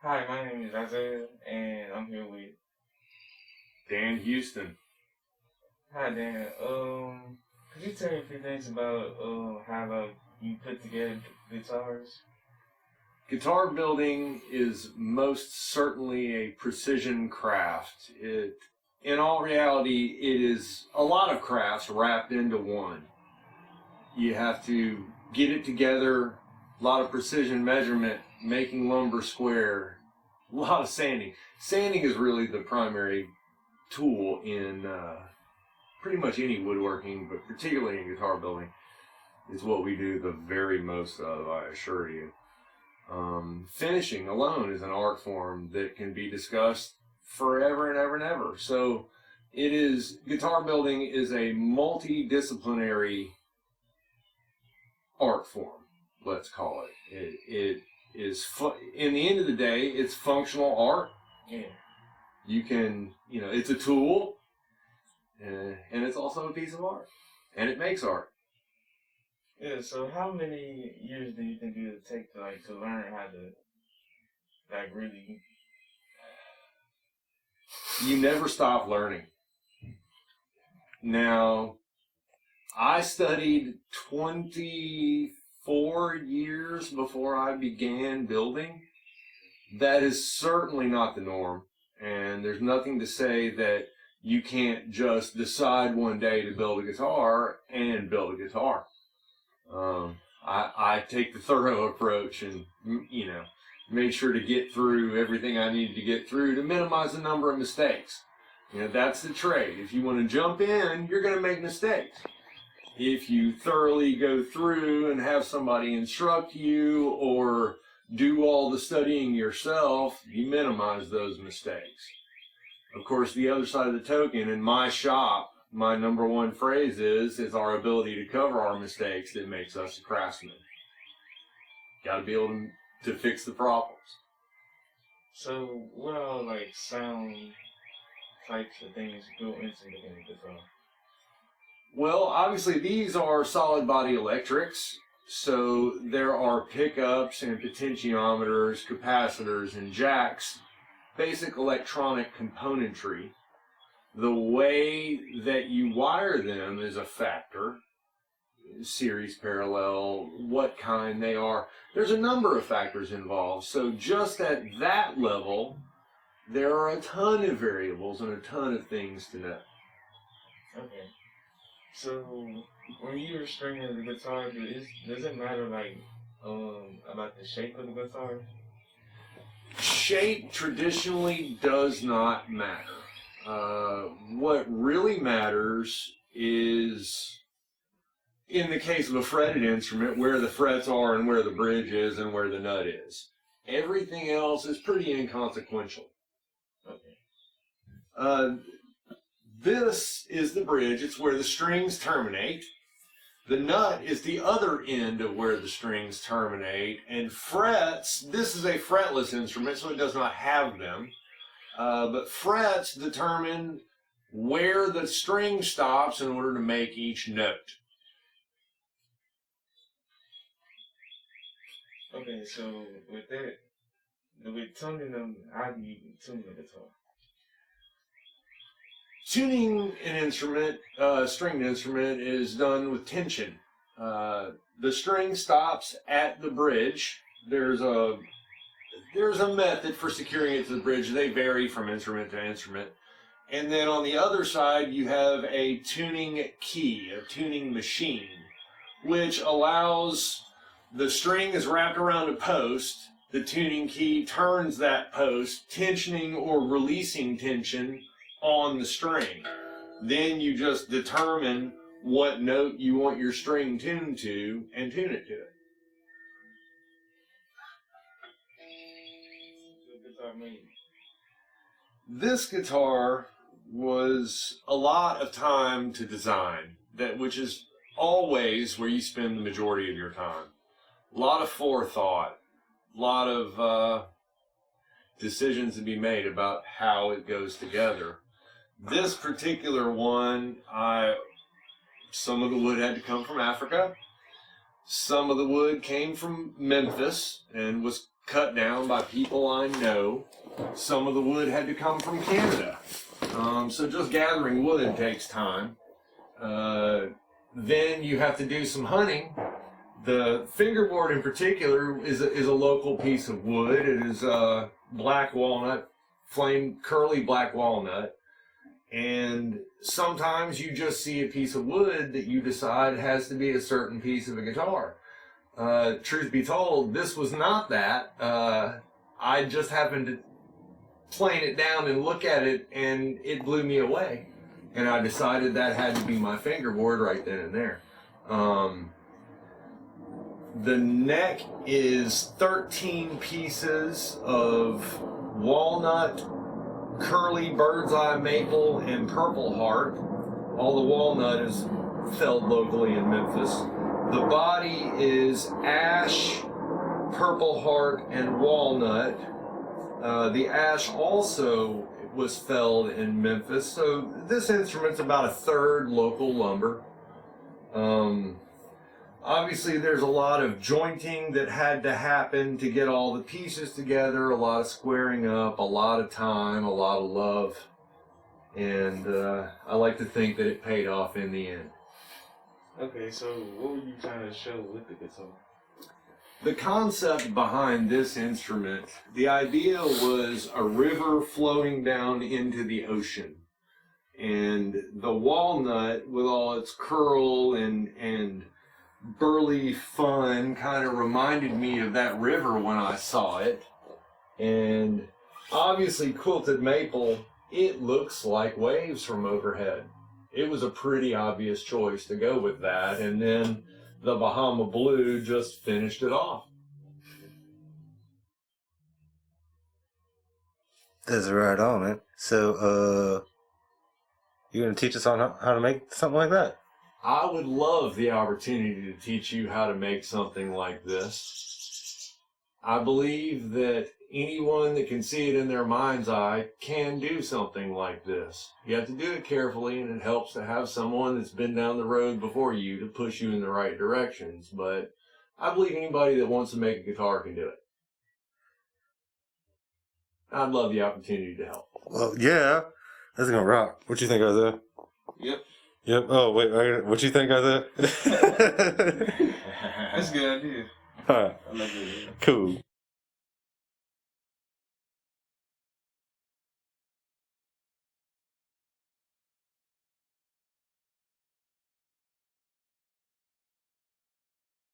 Hi, my name is Isaiah, and I'm here with. Dan Houston. Hi, Dan. Could you tell me a few things about how you put together guitars? Guitar building is most certainly a precision craft. In all reality, it is a lot of crafts wrapped into one. You have to get it together, a lot of precision measurement, making lumber square, a lot of sanding. Sanding is really the primary tool in pretty much any woodworking, but particularly in guitar building, is what we do the very most of, I assure you. Finishing alone is an art form that can be discussed forever and ever and ever. So guitar building is a multidisciplinary art form, let's call it. It is, in the end of the day, it's functional art. Yeah. You can, it's a tool, and it's also a piece of art, and it makes art. Yeah. So, how many years do you think it would take to learn how to really? You never stop learning. Now, I studied 24 years before I began building. That is certainly not the norm. And there's nothing to say that you can't just decide one day to build a guitar and build a guitar. I take the thorough approach and, made sure to get through everything I needed to get through to minimize the number of mistakes. That's the trade. If you want to jump in, you're going to make mistakes. If you thoroughly go through and have somebody instruct you or do all the studying yourself, you minimize those mistakes. Of course, the other side of the token, in my shop, my number one phrase is our ability to cover our mistakes that makes us a craftsman. Got to be able to fix the problems. So, what are sound types of things built into making a guitar? Well, obviously these are solid body electrics, so there are pickups and potentiometers, capacitors, and jacks, basic electronic componentry. The way that you wire them is a factor. Series, parallel, what kind they are. There's a number of factors involved. So just at that level, there are a ton of variables and a ton of things to know. Okay. So when you're stringing the guitar, does it matter about the shape of the guitar? Shape traditionally does not matter. What really matters is, in the case of a fretted instrument, where the frets are and where the bridge is and where the nut is. Everything else is pretty inconsequential. Okay. This is the bridge. It's where the strings terminate. The nut is the other end of where the strings terminate. And frets, this is a fretless instrument, so it does not have them. But frets determine where the string stops in order to make each note. Okay, so with tuning them, how do you tune the guitar? Tuning an instrument, stringed instrument, is done with tension. The string stops at the bridge. There's a method for securing it to the bridge. They vary from instrument to instrument. And then on the other side, you have a tuning key, a tuning machine, which allows the string is wrapped around a post. The tuning key turns that post, tensioning or releasing tension on the string. Then you just determine what note you want your string tuned to and tune it to it. This guitar was a lot of time to design, which is always where you spend the majority of your time. A lot of forethought, a lot of decisions to be made about how it goes together. This particular one, some of the wood had to come from Africa. Some of the wood came from Memphis and was cut down by people I know. Some of the wood had to come from Canada. So just gathering wood takes time. Then you have to do some hunting. The fingerboard in particular is a local piece of wood. It is black walnut, curly black walnut. And sometimes you just see a piece of wood that you decide has to be a certain piece of a guitar. Truth be told, this was not that. I just happened to plane it down and look at it, and it blew me away. And I decided that had to be my fingerboard right then and there. The neck is 13 pieces of walnut, curly bird's eye maple, and purple heart. All the walnut is felled locally in Memphis. The body is ash, purple heart, and walnut. The ash also was felled in Memphis. So this instrument's about a third local lumber. Obviously, there's a lot of jointing that had to happen to get all the pieces together, a lot of squaring up, a lot of time, a lot of love. And I like to think that it paid off in the end. Okay, so what were you trying to show with the guitar? The concept behind this instrument, the idea was a river flowing down into the ocean. And the walnut, with all its curl and burly fun, kind of reminded me of that river when I saw it. And obviously quilted maple, it looks like waves from overhead. It was a pretty obvious choice to go with that, and then the Bahama blue just finished it off. That's right on, man. So, you gonna teach us on how to make something like that? I would love the opportunity to teach you how to make something like this. I believe that anyone that can see it in their mind's eye can do something like this. You have to do it carefully, and it helps to have someone that's been down the road before you to push you in the right directions. But I believe anybody that wants to make a guitar can do it. I'd love the opportunity to help. Well, yeah, that's gonna rock. What you think, Isaiah? Yep. Yep. Oh, wait. What you think, Isaiah? That's a good idea. All right. I like it. Cool.